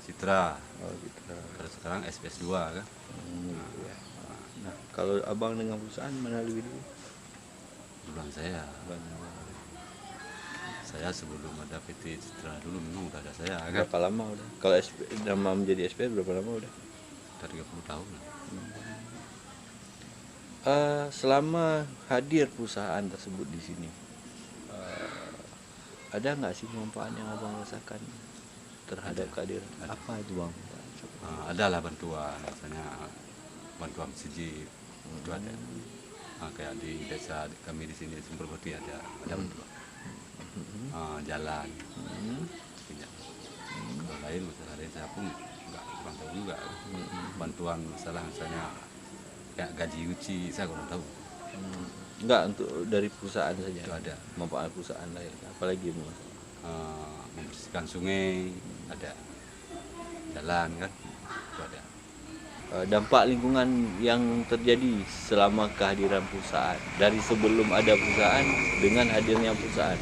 Citra. Oh, Citra. Kalau sekarang SPS 2 kan. Iya. Nah, kalau abang dengan perusahaan mana lebih dulu? Duluan saya. Saya sebelum ada PT Citra dulu memang udah ada saya kan. Berapa lama udah? Kalau nama menjadi SPS berapa lama udah? Dari 30 tahun. Selama hadir perusahaan tersebut di sini, ada nggak sih manfaat yang abang rasakan terhadap kehadiran? Apa itu bang? Adalah bantuan, misalnya bantuan masjid itu ada. Kayak di desa kami di sini Sumber Boti ada bantuan. Jalan. Kalau lain masalah lain saya pun nggak kurang tahu juga. Bantuan masalah misalnya kayak gaji uci saya kurang tahu. Enggak, untuk dari perusahaan saja Itu ada. manfaat perusahaan lain, apalagi Membersihkan sungai ada, jalan kan itu ada. dampak lingkungan yang terjadi selama kehadiran perusahaan dari sebelum ada perusahaan dengan hadirnya perusahaan.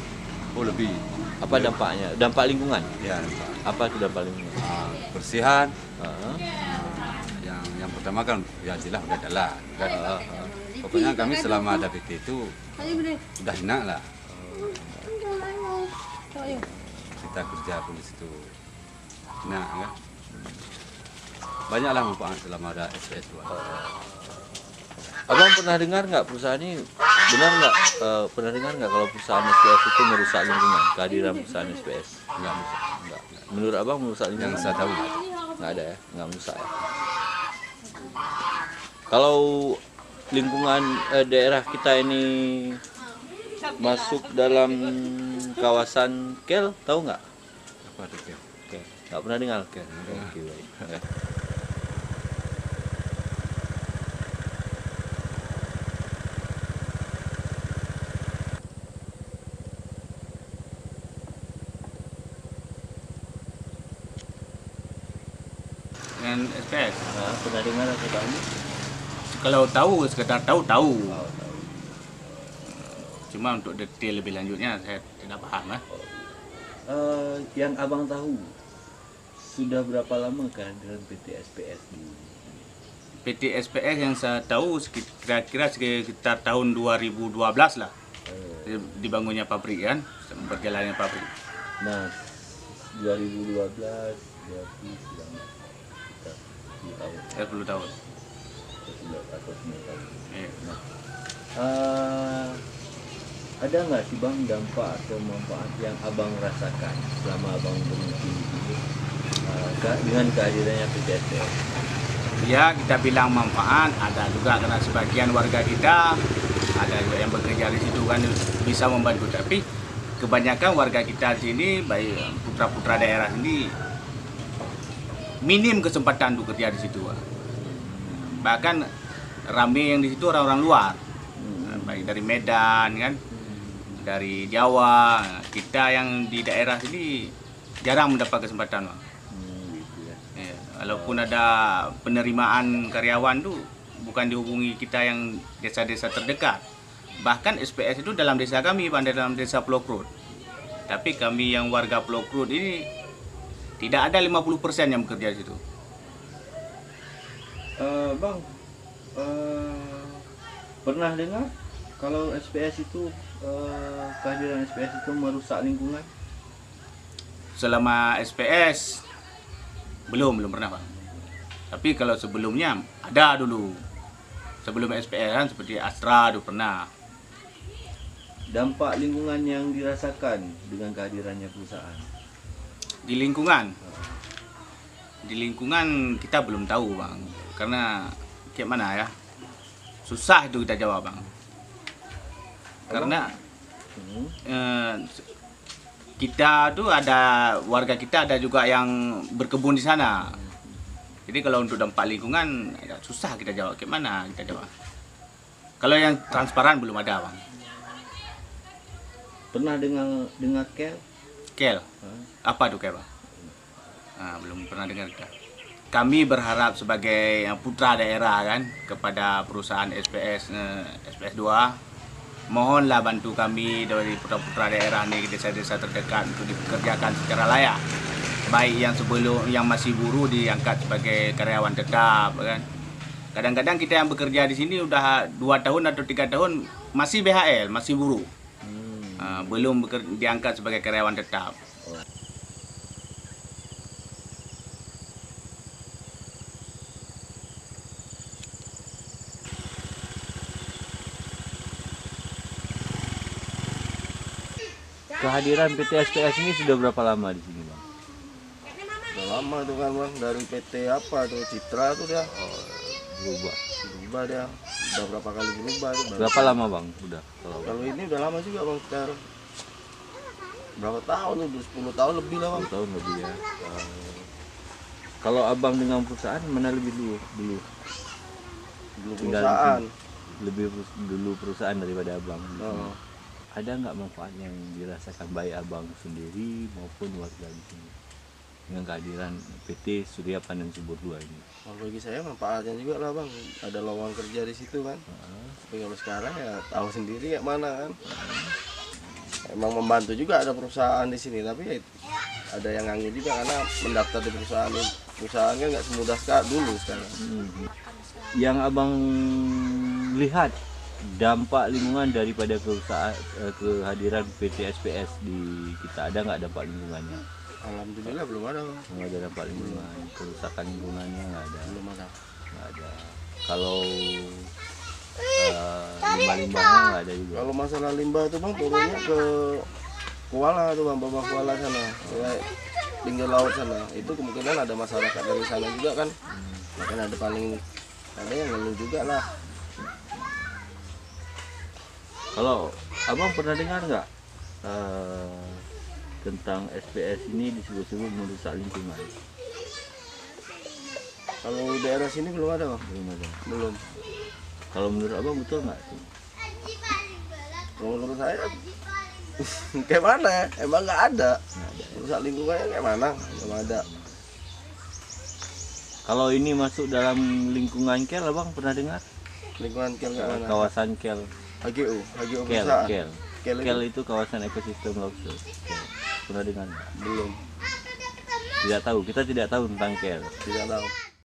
Oh lebih. Apa dampaknya? Dampak lingkungan? Ya, Apa itu dampak lingkungan? bersihan. Ah, Yang pertama kan ya jelas udah jalan kan. Pokoknya kami selama ada PT itu udah enak lah. Kita kerja pun di situ enak kan. Banyaklah manfaat selama ada SPS 2. Abang pernah dengar nggak perusahaan ini, benar nggak, pernah dengar nggak kalau perusahaan SPS itu merusak lingkungan, kehadiran perusahaan SPS? Enggak. Menurut abang merusak lingkungan? Yang saya tahu Nggak ada ya, nggak merusak ya. Kalau lingkungan daerah kita ini masuk dalam kawasan KEL, tahu nggak? apa itu ya? Oke, nggak pernah dengar KEL. Oke, baik. Ya. Dengan SPS. Nah, pernah dengar atau tahu? Kalau tahu, sekedar tahu. Oh, tahu. Cuma untuk detail lebih lanjutnya saya tidak paham. Yang abang tahu, sudah berapa lama kehadiran PT SPS di PT SPS yang saya tahu kira-kira sekitar tahun 2012 lah. Dibangunnya pabrik kan, berjalannya pabrik. Nah, 2012 berarti sudah sekitar 10 tahun 10 tahun. atau 9 tahun. Eh, Ada nggak sih bang dampak atau manfaat yang abang rasakan selama abang berhenti dengan kehadirannya PT SPS? Ya, kita bilang manfaat, ada juga karena sebagian warga kita ada juga yang bekerja di situ kan bisa membantu, tapi kebanyakan warga kita di sini baik putra-putra daerah ini minim kesempatan untuk kerja di situ. Bahkan rame yang di situ orang-orang luar, baik dari Medan kan, dari Jawa. Kita yang di daerah sini jarang mendapat kesempatan, Bang. Gitu ya. Ya, walaupun ada penerimaan karyawan tuh bukan dihubungi kita yang desa-desa terdekat. Bahkan SPS itu dalam desa kami, dalam desa Pulau Krut. Tapi kami yang warga Pulau Krut ini tidak ada 50% yang bekerja di situ. Bang, pernah dengar kalau SPS itu kehadiran SPS itu merusak lingkungan? Selama SPS belum pernah, Bang. Tapi kalau sebelumnya ada dulu. Sebelum SPS kan seperti Astra dulu pernah. Dampak lingkungan yang dirasakan dengan kehadirannya perusahaan? Di lingkungan kita belum tahu, Bang. Karena kayak mana ya? Susah itu kita jawab, Bang. Karena kita tuh ada warga kita ada juga yang berkebun di sana. Jadi kalau untuk dampak lingkungan agak susah kita jawab. Kayak mana kita jawab? Kalau yang transparan belum ada, Bang. Pernah dengar KEL? KEL. Apa tuh KEL, Bang? Nah, belum pernah dengar kita. Kami berharap sebagai putra daerah kan kepada perusahaan SPS 2, mohonlah bantu kami dari putra-putra daerah nih ke desa-desa terdekat untuk dipekerjakan secara layak. baik yang sebelum yang masih buruh diangkat sebagai karyawan tetap kan. Kadang-kadang kita yang bekerja di sini udah 2 tahun atau 3 tahun masih BHL, masih buruh. Belum diangkat sebagai karyawan tetap. Kehadiran PT SPS ini sudah berapa lama di sini, Bang? Udah lama tuh kan bang, dari PT apa tuh Citra tuh dia berubah dia, udah berapa kali berubah tuh. Berapa lama, Bang? Udah Kalau ini udah lama juga bang, sekitar berapa tahun tuh, 10 tahun lebih lah bang. 10 tahun lebih ya. Kalau Abang dengan perusahaan mana lebih dulu? Dulu Tinggal perusahaan. Lebih dulu perusahaan daripada Abang. Oh. Ada nggak manfaat yang dirasakan baik Abang sendiri maupun warga di sini dengan kehadiran PT Surya Panen Subur 2 ini? Kalau bagi saya manfaatnya juga lah bang, ada lowongan kerja di situ kan. Tapi kalau sekarang ya tahu sendiri kayak mana kan. Emang membantu juga ada perusahaan di sini, tapi ya ada yang nganggur juga karena mendaftar di perusahaan ini. Perusahaan kan nggak semudah dulu sekarang. Yang Abang lihat dampak lingkungan daripada kehadiran PT SPS di kita, ada nggak dampak lingkungannya? Alhamdulillah belum ada bang. Nggak ada dampak lingkungan, kerusakan lingkungannya nggak ada. Belum ada. Nggak ada. Kalau limbah-limbahnya nggak ada juga. Kalau masalah limbah tuh bang turunnya ke Kuala tuh bang, bawah Kuala sana, kayak pinggir laut sana. Itu kemungkinan ada masyarakat dari sana juga kan. Makanya ada yang ngeluh juga lah. Kalau Abang pernah dengar nggak tentang SPS ini disebut-sebut merusak lingkungan? Kalau daerah sini belum ada bang. Belum ada. Belum. Kalau menurut Abang betul nggak? Kalau menurut saya kayak mana? Emang nggak ada. Nggak ada. Rusak lingkungannya kayak mana? Emang ada. Kalau ini masuk dalam lingkungan Kel, Abang pernah dengar? Lingkungan Kel kayak mana? Kawasan Kel. HGU Kel, perusahaan. Kel. Kel Kel itu kawasan ekosistem laut. Kel. Pernah dengar nggak? belum. Tidak tahu. Kita tidak tahu tentang Kel. Tidak tahu.